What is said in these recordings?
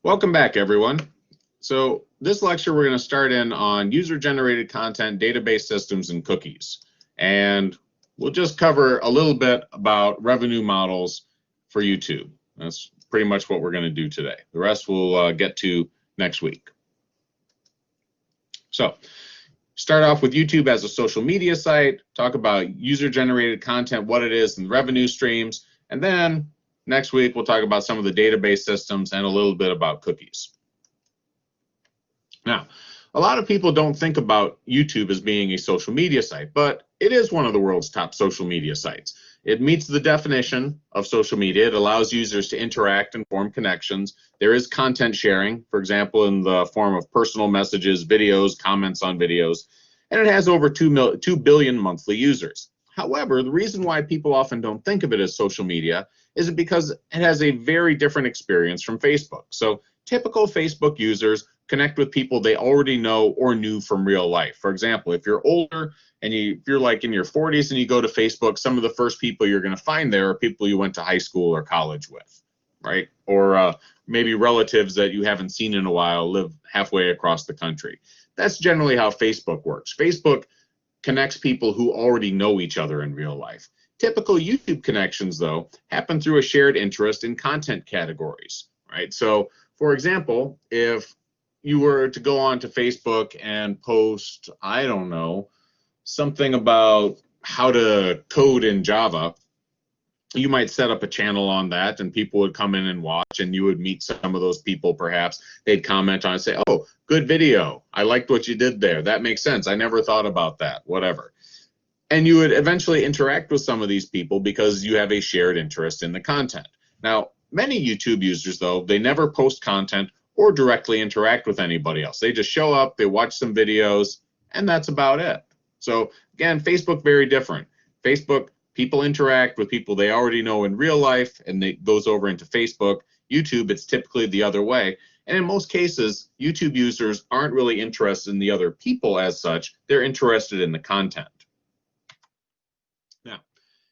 Welcome back, everyone. So this lecture, we're going to start in on user-generated content, database systems, and cookies. And we'll just cover a little bit about revenue models for YouTube. That's pretty much what we're going to do today. The rest we'll get to next week. So start off with YouTube as a social media site, talk about user-generated content, what it is, and revenue streams, and then next week, we'll talk about some of the database systems and a little bit about cookies. Now, a lot of people don't think about YouTube as being a social media site, but it is one of the world's top social media sites. It meets the definition of social media. It allows users to interact and form connections. There is content sharing, for example, in the form of personal messages, videos, comments on videos, and it has over 2 billion monthly users. However, the reason why people often don't think of it as social media is because it has a very different experience from Facebook. So typical Facebook users connect with people they already know or knew from real life. For example, if you're older and if you're like in your 40s and you go to Facebook, some of the first people you're going to find there are people you went to high school or college with, right? Or maybe relatives that you haven't seen in a while live halfway across the country. That's generally how Facebook works. Facebook connects people who already know each other in real life. Typical YouTube connections, though, happen through a shared interest in content categories, right? So, for example, if you were to go on to Facebook and post, I don't know, something about how to code in Java, you might set up a channel on that and people would come in and watch, and you would meet some of those people perhaps. They'd comment on it and say, oh, good video. I liked what you did there. That makes sense. I never thought about that, whatever. And you would eventually interact with some of these people because you have a shared interest in the content. Now, many YouTube users, though, they never post content or directly interact with anybody else. They just show up, they watch some videos, and that's about it. So again, Facebook, very different. Facebook, people interact with people they already know in real life, and it goes over into Facebook. YouTube, it's typically the other way. And in most cases, YouTube users aren't really interested in the other people as such. They're interested in the content. Now,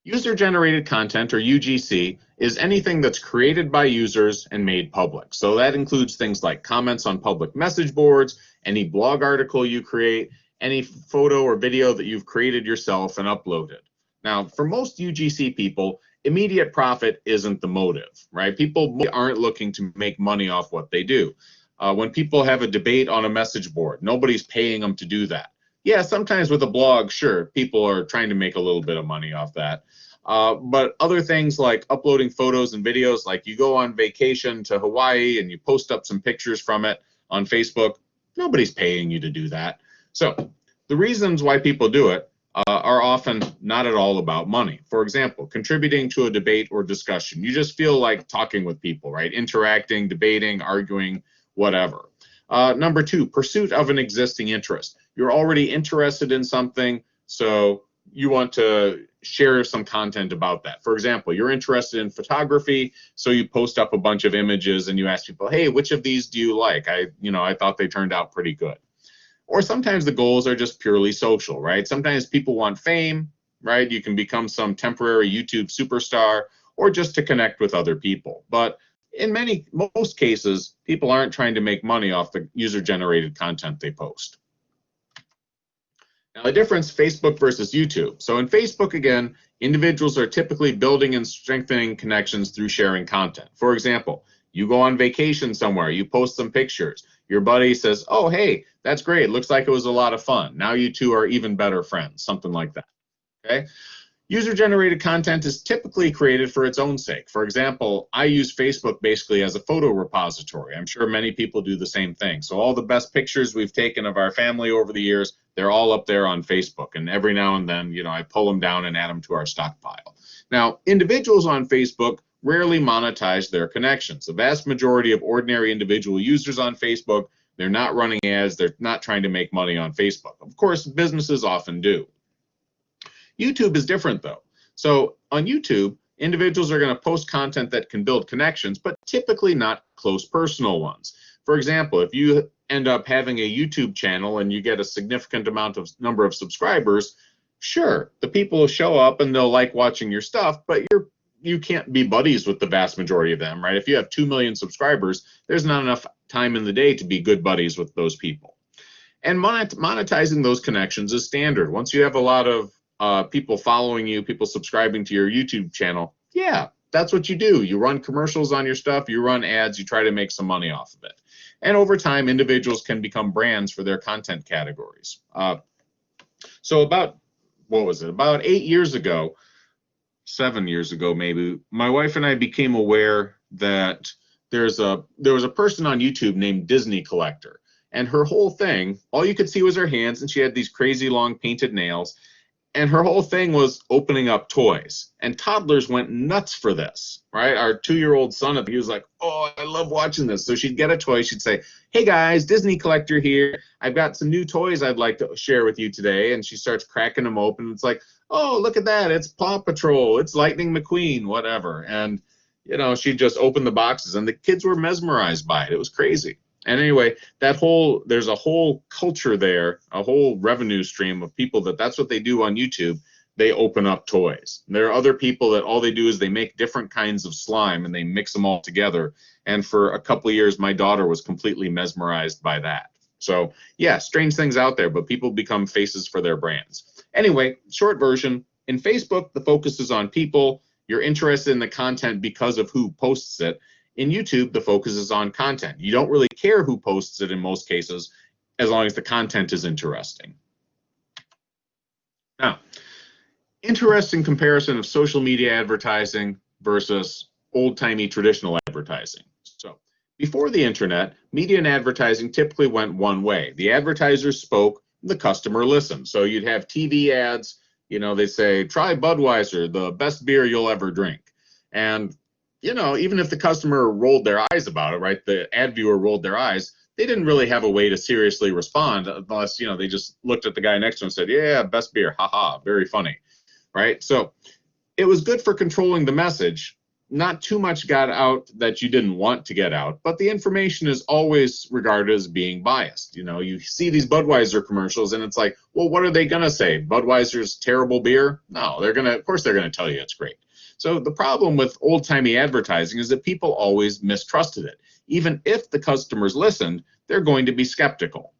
user-generated content, or UGC, is anything that's created by users and made public. So that includes things like comments on public message boards, any blog article you create, any photo or video that you've created yourself and uploaded. Now, for most UGC people, immediate profit isn't the motive, right? People aren't looking to make money off what they do. When people have a debate on a message board, nobody's paying them to do that. Yeah, sometimes with a blog, sure, people are trying to make a little bit of money off that. But other things like uploading photos and videos, like you go on vacation to Hawaii and you post up some pictures from it on Facebook, nobody's paying you to do that. So the reasons why people do it are often not at all about money. For example, contributing to a debate or discussion. You just feel like talking with people, right? Interacting, debating, arguing, whatever. Number two, pursuit of an existing interest. You're already interested in something, so you want to share some content about that. For example, you're interested in photography, so you post up a bunch of images and you ask people, hey, which of these do you like? I thought they turned out pretty good. Or sometimes the goals are just purely social, right? Sometimes people want fame, right? You can become some temporary YouTube superstar, or just to connect with other people. But in most cases, people aren't trying to make money off the user-generated content they post. Now, the difference, Facebook versus YouTube. So in Facebook, again, individuals are typically building and strengthening connections through sharing content. For example, you go on vacation somewhere, you post some pictures. Your buddy says, oh, hey, that's great. Looks like it was a lot of fun. Now you two are even better friends, something like that. Okay? User-generated content is typically created for its own sake. For example, I use Facebook basically as a photo repository. I'm sure many people do the same thing. So all the best pictures we've taken of our family over the years, they're all up there on Facebook. And every now and then, I pull them down and add them to our stockpile. Now, individuals on Facebook rarely monetize their connections. The vast majority of ordinary individual users on Facebook, they're not running ads, they're not trying to make money on Facebook. Of course, businesses often do. YouTube is different though. So on YouTube, individuals are going to post content that can build connections, but typically not close personal ones. For example, if you end up having a YouTube channel and you get a significant number of subscribers, sure, the people will show up and they'll like watching your stuff, but you're you can't be buddies with the vast majority of them, right? If you have 2 million subscribers, there's not enough time in the day to be good buddies with those people. And monetizing those connections is standard. Once you have a lot of people following you, people subscribing to your YouTube channel, yeah, that's what you do. You run commercials on your stuff, you run ads, you try to make some money off of it. And over time, individuals can become brands for their content categories. So about, what was it, about 8 years ago, 7 years ago maybe, my wife and I became aware that there was a person on YouTube named Disney Collector. And her whole thing, all you could see was her hands, and she had these crazy long painted nails. And her whole thing was opening up toys. And toddlers went nuts for this, right? Our 2-year-old son, he was like, oh, I love watching this. So she'd get a toy. She'd say, hey, guys, Disney Collector here. I've got some new toys I'd like to share with you today. And she starts cracking them open. It's like, oh, look at that. It's Paw Patrol. It's Lightning McQueen, whatever. And, you know, she'd just open the boxes. And the kids were mesmerized by it. It was crazy. And anyway, there's a whole culture there, a whole revenue stream of people that's what they do on YouTube. They open up toys. There are other people that all they do is they make different kinds of slime and they mix them all together. And for a couple of years, my daughter was completely mesmerized by that. So yeah, strange things out there, but people become faces for their brands. Anyway, short version, in Facebook, the focus is on people. You're interested in the content because of who posts it. In YouTube, the focus is on content. You don't really care who posts it in most cases, as long as the content is interesting. Now, interesting comparison of social media advertising versus old-timey traditional advertising. So, before the internet, media and advertising typically went one way. The advertisers spoke, the customer listened. So you'd have TV ads, you know, they say, try Budweiser, the best beer you'll ever drink. And you know, even if the customer rolled their eyes about it, right, the ad viewer rolled their eyes, they didn't really have a way to seriously respond unless, you know, they just looked at the guy next to them and said, yeah, best beer, haha, very funny, right? So it was good for controlling the message. Not too much got out that you didn't want to get out, but the information is always regarded as being biased. You know, you see these Budweiser commercials and it's like, well, what are they going to say? Budweiser's terrible beer? No, of course they're going to tell you it's great. So the problem with old-timey advertising is that people always mistrusted it. Even if the customers listened, they're going to be skeptical.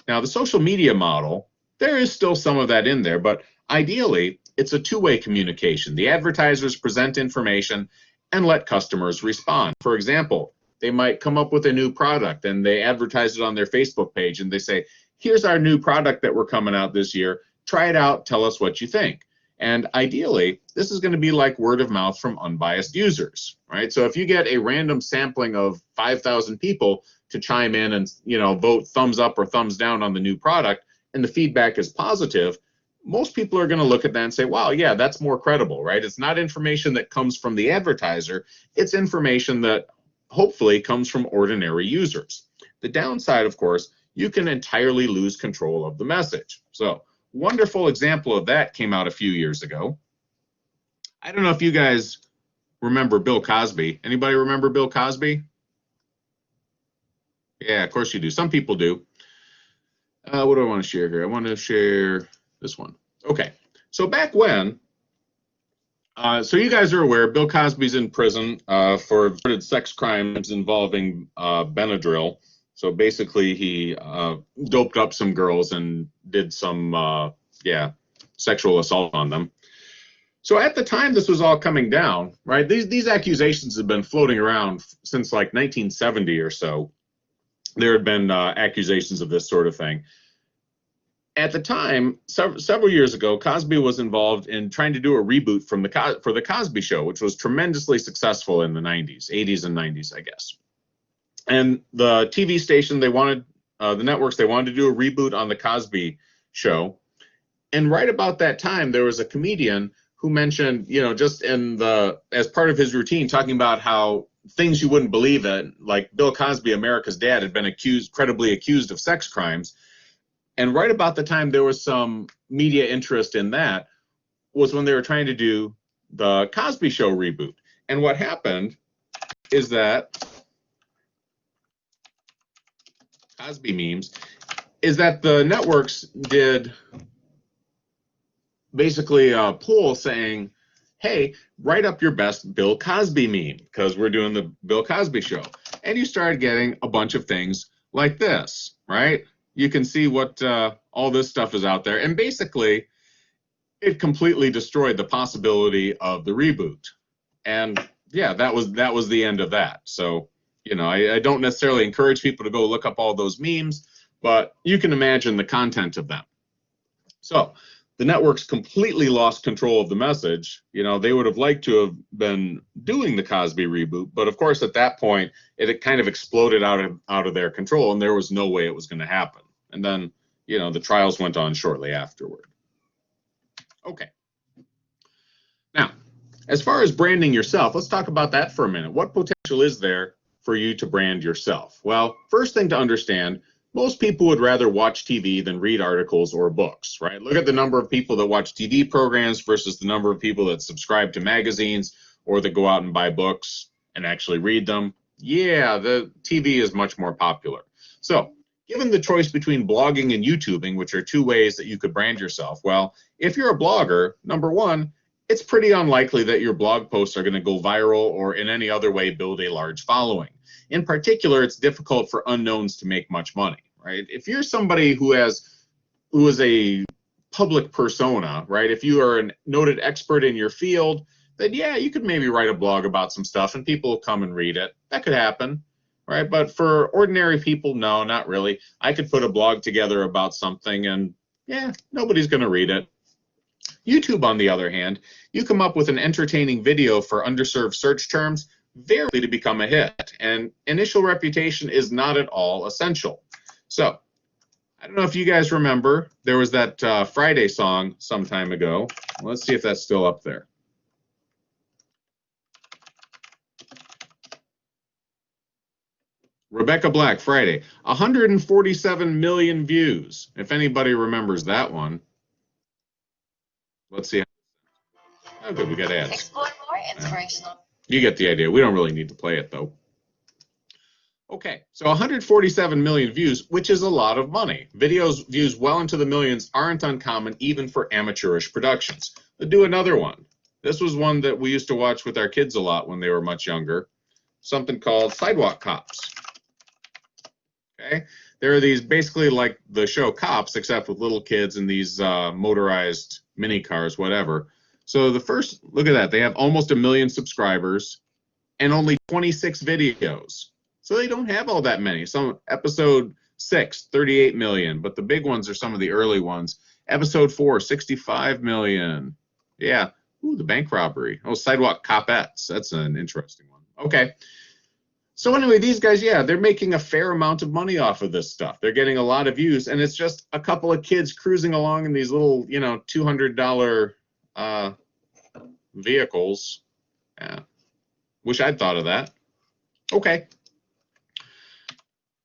Now, the social media model, there is still some of that in there, but ideally, it's a two-way communication. The advertisers present information and let customers respond. For example, they might come up with a new product and they advertise it on their Facebook page and they say, here's our new product that we're coming out this year. Try it out. Tell us what you think. And ideally, this is going to be like word of mouth from unbiased users, right? So if you get a random sampling of 5,000 people to chime in and, you know, vote thumbs up or thumbs down on the new product, and the feedback is positive, most people are going to look at that and say, wow, yeah, that's more credible, right? It's not information that comes from the advertiser. It's information that hopefully comes from ordinary users. The downside, of course, you can entirely lose control of the message. So wonderful example of that came out a few years ago. I don't know if you guys remember Bill Cosby. Anybody remember Bill Cosby? Yeah, of course you do. Some people do. What do I want to share here? I want to share this one. Okay, so back when, so you guys are aware, Bill Cosby's in prison for sex crimes involving Benadryl. So basically, he doped up some girls and did some, sexual assault on them. So at the time this was all coming down, right? These accusations have been floating around since like 1970 or so. There had been accusations of this sort of thing. At the time, several years ago, Cosby was involved in trying to do a reboot for the Cosby Show, which was tremendously successful in the 80s and 90s, I guess. And the TV station, the networks, they wanted to do a reboot on the Cosby Show. And right about that time, there was a comedian who mentioned, you know, just as part of his routine, talking about how things you wouldn't believe in, like Bill Cosby, America's dad, had been credibly accused of sex crimes. And right about the time there was some media interest in that was when they were trying to do the Cosby Show reboot. And what happened is that Cosby memes is that the networks did basically a poll saying, hey, write up your best Bill Cosby meme, because we're doing the Bill Cosby show. And you started getting a bunch of things like this, right? You can see what all this stuff is out there. And basically, it completely destroyed the possibility of the reboot. And yeah, that was the end of that. So, you know, I don't necessarily encourage people to go look up all those memes, but you can imagine the content of them. So the networks completely lost control of the message. You know, they would have liked to have been doing the Cosby reboot, but of course at that point it kind of exploded out of their control, and there was no way it was going to happen. And then, you know, the trials went on shortly afterward. Okay. Now, as far as branding yourself, let's talk about that for a minute. What potential is there for you to brand yourself? Well, first thing to understand, most people would rather watch TV than read articles or books, right? Look at the number of people that watch TV programs versus the number of people that subscribe to magazines or that go out and buy books and actually read them. Yeah, the TV is much more popular. So, given the choice between blogging and YouTubing, which are two ways that you could brand yourself, well, if you're a blogger, number one, it's pretty unlikely that your blog posts are going to go viral or in any other way build a large following. In particular, it's difficult for unknowns to make much money, right? If you're somebody who is a public persona, right? If you are a noted expert in your field, then yeah, you could maybe write a blog about some stuff and people will come and read it. That could happen, right? But for ordinary people, no, not really. I could put a blog together about something and yeah, nobody's going to read it. YouTube, on the other hand, you come up with an entertaining video for underserved search terms, very likely to become a hit, and initial reputation is not at all essential. So, I don't know if you guys remember, there was that Friday song some time ago. Let's see if that's still up there. Rebecca Black, Friday, 147 million views, if anybody remembers that one. Let's see. Oh, good, we got ads. Explore more inspirational. You get the idea. We don't really need to play it, though. Okay, so 147 million views, which is a lot of money. Videos views well into the millions aren't uncommon, even for amateurish productions. Let's do another one. This was one that we used to watch with our kids a lot when they were much younger. Something called Sidewalk Cops. Okay, there are these basically like the show Cops, except with little kids in these motorized mini cars, whatever. So the first, look at that, they have almost 1 million subscribers and only 26 videos. So they don't have all that many. Some episode 6, 38 million, but the big ones are some of the early ones. Episode 4, 65 million. Yeah, ooh, the bank robbery. Oh, Sidewalk Copettes, that's an interesting one. Okay. So anyway, these guys, yeah, they're making a fair amount of money off of this stuff. They're getting a lot of views, and it's just a couple of kids cruising along in these little, you know, $200 vehicles. Yeah. Wish I'd thought of that. Okay.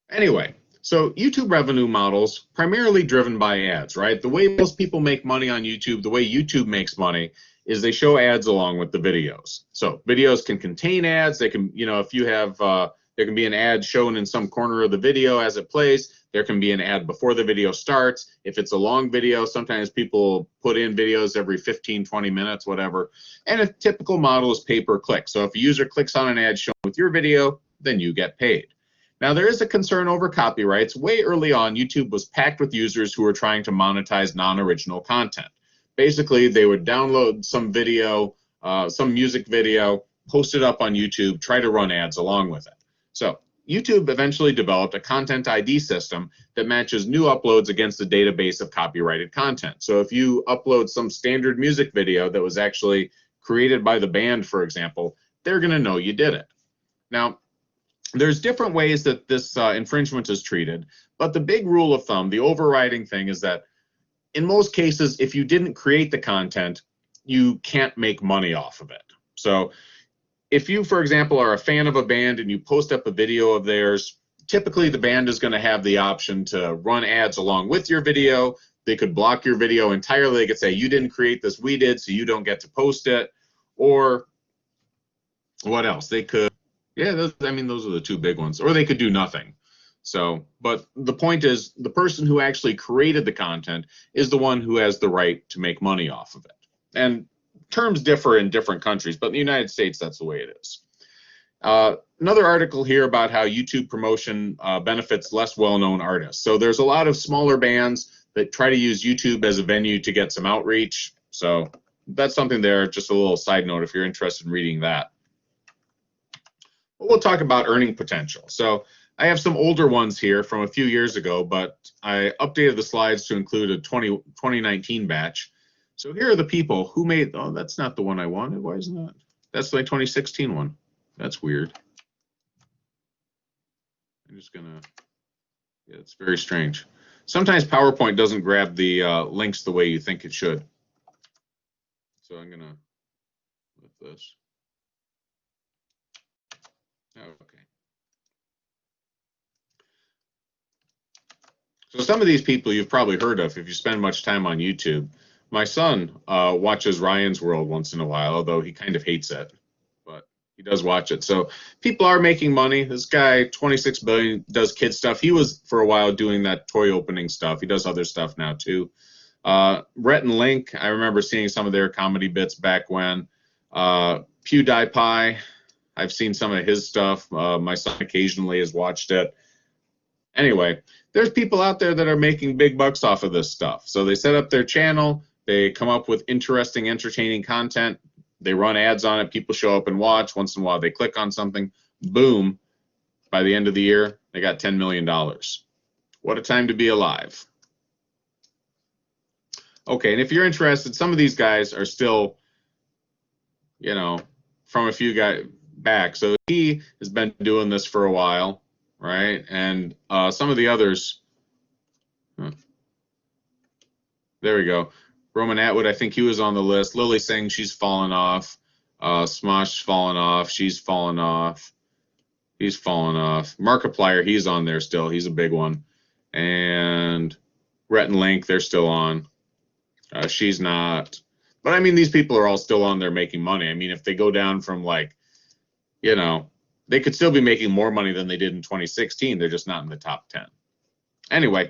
Anyway, so YouTube revenue models primarily driven by ads, right? The way most people make money on YouTube, the way YouTube makes money is they show ads along with the videos. So videos can contain ads. They can, you know, if you have, there can be an ad shown in some corner of the video as it plays. There can be an ad before the video starts. If it's a long video, sometimes people put in videos every 15, 20 minutes, whatever. And a typical model is pay per click. So if a user clicks on an ad shown with your video, then you get paid. Now, there is a concern over copyrights. Way early on, YouTube was packed with users who were trying to monetize non-original content. Basically, they would download some video, some music video, post it up on YouTube, try to run ads along with it. So YouTube eventually developed a content ID system that matches new uploads against a database of copyrighted content. So if you upload some standard music video that was actually created by the band, for example, they're going to know you did it. Now, there's different ways that this infringement is treated, but the big rule of thumb, the overriding thing is that in most cases, if you didn't create the content, you can't make money off of it. So if you, for example, are a fan of a band and you post up a video of theirs, typically the band is going to have the option to run ads along with your video. They could block your video entirely. They could say, you didn't create this, we did, so you don't get to post it. Or what else? They could, yeah, those are the two big ones. Or they could do nothing. So, but the point is, the person who actually created the content is the one who has the right to make money off of it. And terms differ in different countries, but in the United States, that's the way it is. Another article here about how YouTube promotion benefits less well-known artists. So there's a lot of smaller bands that try to use YouTube as a venue to get some outreach. So that's something there, just a little side note if you're interested in reading that. But we'll talk about earning potential. So I have some older ones here from a few years ago, but I updated the slides to include a 2019 batch. So here are the people who made, oh, that's not the one I wanted. Why isn't that? That's my 2016 one. That's weird. I'm just gonna, yeah, it's very strange. Sometimes PowerPoint doesn't grab the links the way you think it should. So I'm gonna lift this. Okay. So some of these people you've probably heard of if you spend much time on YouTube. My son watches Ryan's World once in a while, although he kind of hates it, but he does watch it. So people are making money. This guy, 26 billion, does kid stuff. He was for a while doing that toy opening stuff. He does other stuff now too. Rhett and Link, I remember seeing some of their comedy bits back when. PewDiePie, I've seen some of his stuff. My son occasionally has watched it. Anyway, there's people out there that are making big bucks off of this stuff. So they set up their channel, they come up with interesting, entertaining content, they run ads on it, people show up and watch. Once in a while they click on something, boom, by the end of the year, they got $10 million. What a time to be alive. Okay, and if you're interested, some of these guys are still, you know, from a few guys back. So he has been doing this for a while, right? And some of the others, there we go. Roman Atwood, I think he was on the list. Lily Singh, she's fallen off. Smosh's fallen off. She's fallen off. He's fallen off. Markiplier, he's on there still. He's a big one. And Rhett and Link, they're still on. She's not. But I mean, these people are all still on there making money. I mean, if they go down from like, you know, they could still be making more money than they did in 2016. They're just not in the top 10. Anyway,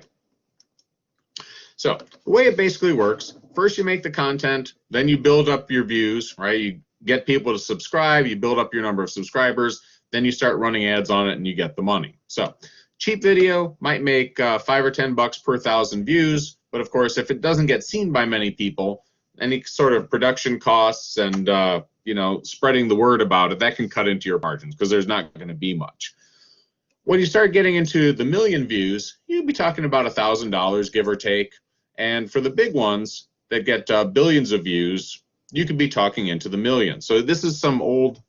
so the way it basically works, first you make the content, then you build up your views, right? You get people to subscribe, you build up your number of subscribers, then you start running ads on it and you get the money. So cheap video might make 5 or 10 bucks per 1,000 views, but of course, if it doesn't get seen by many people, any sort of production costs and you know, spreading the word about it, that can cut into your margins because there's not going to be much. When you start getting into the million views, you'd be talking about $1,000, give or take. And for the big ones that get billions of views, you could be talking into the millions. So this is some old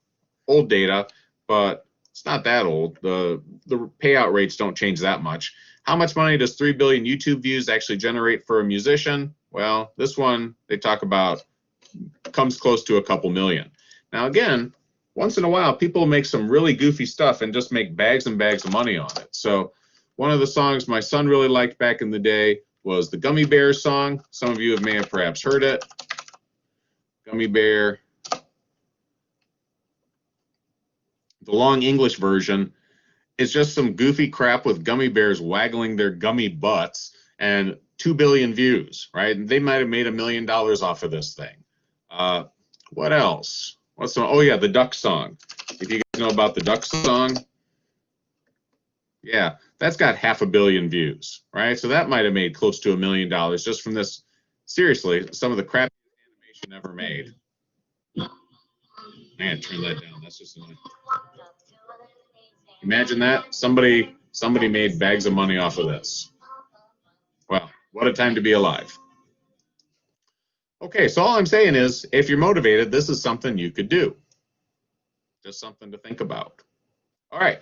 data, but it's not that old. The payout rates don't change that much. How much money does 3 billion YouTube views actually generate for a musician? Well, this one they talk about comes close to a couple million. Now again, once in a while, people make some really goofy stuff and just make bags and bags of money on it. So one of the songs my son really liked back in the day was the Gummy Bear song. Some of you may have perhaps heard it. Gummy Bear. The long English version is just some goofy crap with gummy bears waggling their gummy butts and 2 billion views, right? And they might have made $1 million off of this thing. What else? What's the, oh yeah, the duck song. If you guys know about the duck song, yeah, that's got 500 million views, right? So that might have made close to $1 million just from this. Seriously, some of the crap animation ever made. Man, turn that down. That's just annoying. Imagine that. Somebody made bags of money off of this. Wow, what a time to be alive. Okay, so all I'm saying is, if you're motivated, this is something you could do. Just something to think about. All right,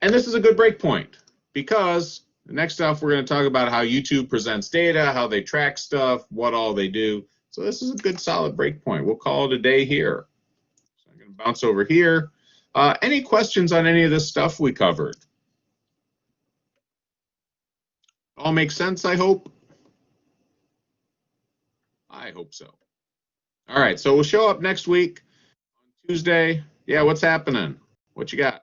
and this is a good break point because next up we're going to talk about how YouTube presents data, how they track stuff, what all they do. So this is a good solid break point. We'll call it a day here. So I'm going to bounce over here. Any questions on any of this stuff we covered? All makes sense, I hope? I hope so. All right, so we'll show up next week on Tuesday. Yeah, what's happening? What you got?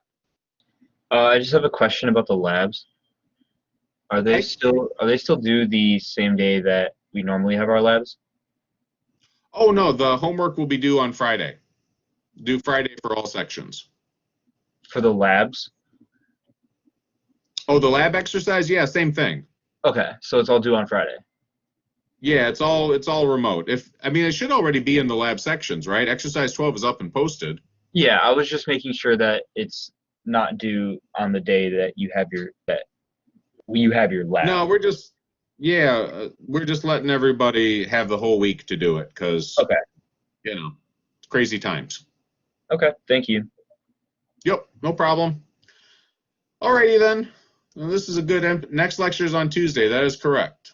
I just have a question about the labs. Are they still due the same day that we normally have our labs? Oh, no, the homework will be due on Friday. Due Friday for all sections. For the labs? Oh, the lab exercise? Yeah, same thing. Okay, so it's all due on Friday. Yeah, it's all remote. I mean, it should already be in the lab sections, right? Exercise 12 is up and posted. Yeah, I was just making sure that it's not due on the day that you have your No, lab. we're just letting everybody have the whole week to do it because, Okay. it's crazy times. Okay, thank you. Yep, no problem. Alrighty then. Well, this is a good next lecture is on Tuesday. That is correct.